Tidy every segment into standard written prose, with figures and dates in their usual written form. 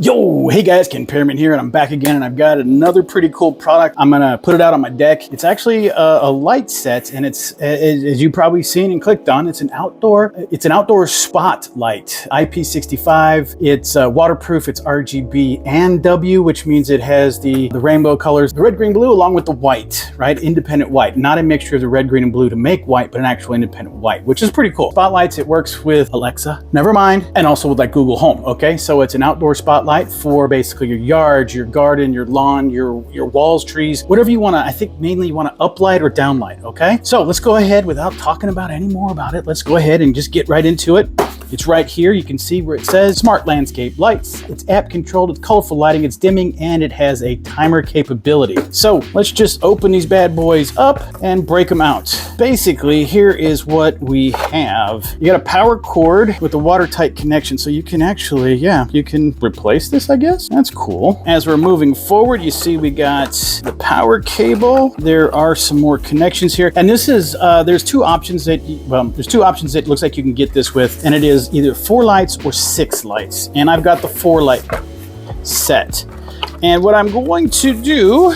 Yo, hey guys, Ken Pearman here, and I'm back again, and I've got another pretty cool product. I'm gonna put it out on my deck. It's actually a light set, and it's, as you've probably seen and clicked on, it's an outdoor spotlight, IP65. It's waterproof, it's RGB and W, which means it has the rainbow colors, the red, green, blue, along with the white, right? Independent white, not a mixture of the red, green, and blue to make white, but an actual independent white, which is pretty cool. Spotlights, it works with Alexa, never mind, and also with like Google Home, okay? So it's an outdoor spotlight for basically your yard, your garden, your lawn, your walls, trees, whatever you want to. I think mainly you want to uplight or downlight, okay? So let's go ahead, without talking about any more about it, let's go ahead and just get right into it. It's right here. You can see where it says Smart Landscape Lights. It's app controlled, it's colorful lighting, it's dimming, and it has a timer capability. So let's just open these bad boys up and break them out. Basically, here is what we have. You got a power cord with a watertight connection, so you can actually, you can replace this, I guess. That's cool. As we're moving forward, you see we got the power cable. There are some more connections here. And this is, there's two options that it looks like you can get this with, and it is either 4 lights or 6 lights. And I've got the 4 light set. And what I'm going to do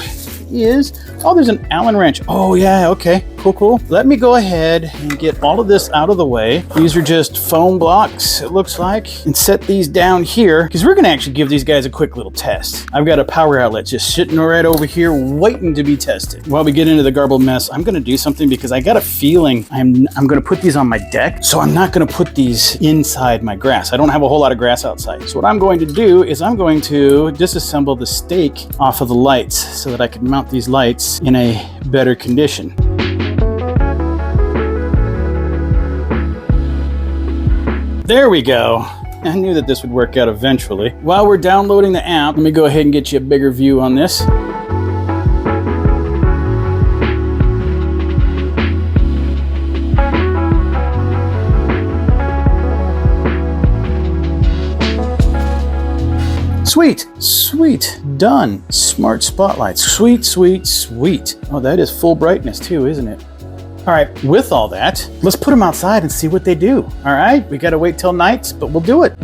is, oh, there's an Allen wrench. Oh yeah, okay, cool. Let me go ahead and get all of this out of the way. These are just foam blocks, it looks like, and set these down here, because we're gonna actually give these guys a quick little test. I've got a power outlet just sitting right over here waiting to be tested. While we get into the garbled mess, I'm gonna do something because I got a feeling I'm gonna put these on my deck, so I'm not gonna put these inside my grass. I don't have a whole lot of grass outside. So what I'm going to do is I'm going to disassemble the stake off of the lights so that I can mount these lights in a better condition. There we go. I knew that this would work out eventually. While we're downloading the app, let me go ahead and get you a bigger view on this. Sweet, done. Smart spotlights, sweet. Oh, that is full brightness too, isn't it? All right, with all that, let's put them outside and see what they do. All right, we gotta wait till night, but we'll do it.